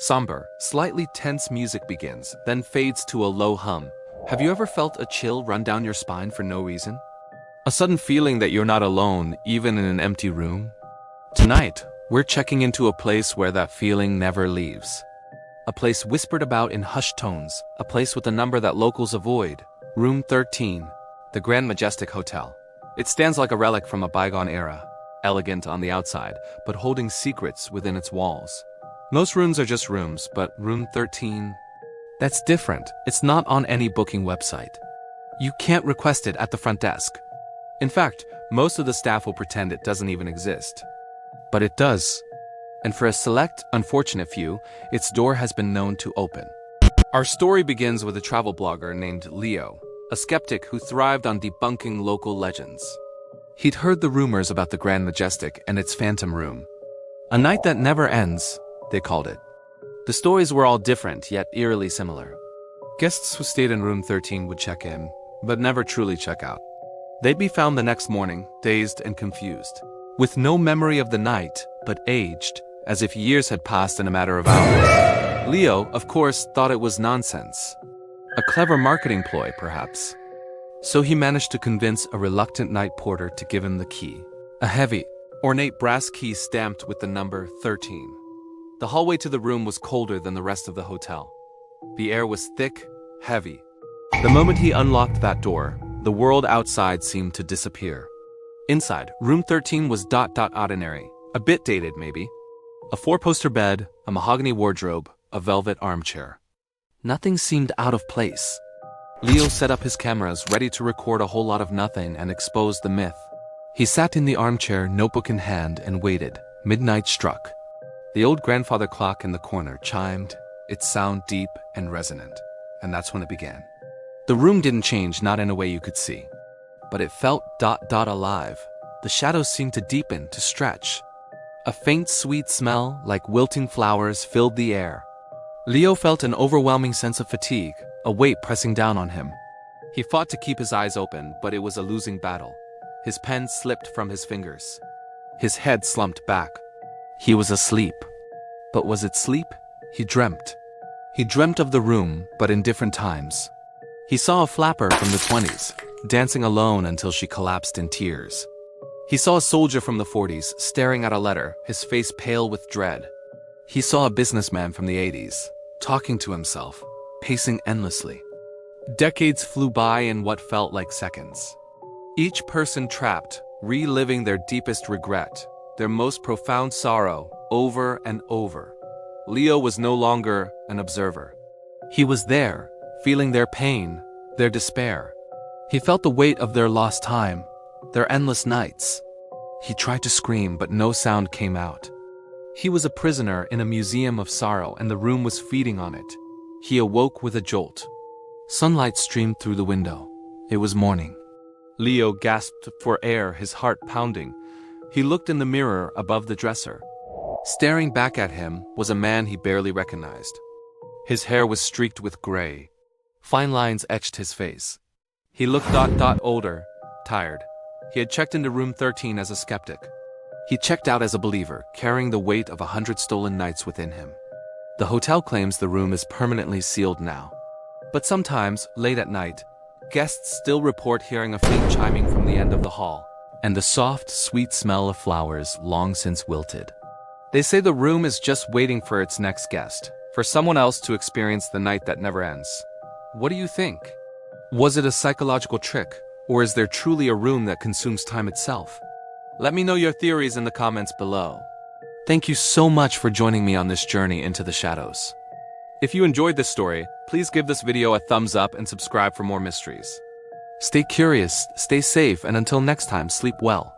Somber, slightly tense music begins, then fades to a low hum. Have you ever felt a chill run down your spine for no reason? A sudden feeling that you're not alone, even in an empty room? Tonight, we're checking into a place where that feeling never leaves. A place whispered about in hushed tones, a place with a number that locals avoid. Room 13, the Grand Majestic Hotel. It stands like a relic from a bygone era, elegant on the outside, but holding secrets within its walls. Most rooms are just rooms, but room 13, that's different. It's not on any booking website. You can't request it at the front desk. In fact, most of the staff will pretend it doesn't even exist. But it does. And for a select, unfortunate few, its door has been known to open. Our story begins with a travel blogger named Leo, a skeptic who thrived on debunking local legends. He'd heard the rumors about the Grand Majestic and its phantom room. A night that never ends, they called it. The stories were all different, yet eerily similar. Guests who stayed in room 13 would check in, but never truly check out. They'd be found the next morning, dazed and confused, with no memory of the night, but aged, as if years had passed in a matter of hours. Leo, of course, thought it was nonsense. A clever marketing ploy, perhaps. So he managed to convince a reluctant night porter to give him the key. A heavy, ornate brass key stamped with the number 13. The hallway to the room was colder than the rest of the hotel. The air was thick, heavy. The moment he unlocked that door, the world outside seemed to disappear. Inside, room 13 was ordinary, a bit dated maybe. A 4-poster bed, a mahogany wardrobe, a velvet armchair. Nothing seemed out of place. Leo set up his cameras, ready to record a whole lot of nothing and expose the myth. He sat in the armchair, notebook in hand, and waited. Midnight struck. The old grandfather clock in the corner chimed, its sound deep and resonant, and that's when it began. The room didn't change, not in a way you could see, but it felt alive. The shadows seemed to deepen, to stretch. A faint, sweet smell, like wilting flowers, filled the air. Leo felt an overwhelming sense of fatigue, a weight pressing down on him. He fought to keep his eyes open, but it was a losing battle. His pen slipped from his fingers. His head slumped back. He was asleep. But was it sleep? He dreamt. He dreamt of the room, but in different times. He saw a flapper from the 20s, dancing alone until she collapsed in tears. He saw a soldier from the 40s, staring at a letter, his face pale with dread. He saw a businessman from the 80s, talking to himself, pacing endlessly. Decades flew by in what felt like seconds. Each person trapped, reliving their deepest regret, their most profound sorrow, over and over. Leo was no longer an observer. He was there, feeling their pain, their despair. He felt the weight of their lost time, their endless nights. He tried to scream, but no sound came out. He was a prisoner in a museum of sorrow, and the room was feeding on it. He awoke with a jolt. Sunlight streamed through the window. It was morning. Leo gasped for air, his heart pounding. He looked in the mirror above the dresser. Staring back at him was a man he barely recognized. His hair was streaked with gray. Fine lines etched his face. He looked older, tired. He had checked into room 13 as a skeptic. He checked out as a believer, carrying the weight of 100 stolen nights within him. The hotel claims the room is permanently sealed now. But sometimes, late at night, guests still report hearing a faint chiming from the end of the hall, and the soft, sweet smell of flowers long since wilted. They say the room is just waiting for its next guest, for someone else to experience the night that never ends. What do you think? Was it a psychological trick, or is there truly a room that consumes time itself? Let me know your theories in the comments below. Thank you so much for joining me on this journey into the shadows. If you enjoyed this story, please give this video a thumbs up and subscribe for more mysteries. Stay curious, stay safe, and until next time, sleep well.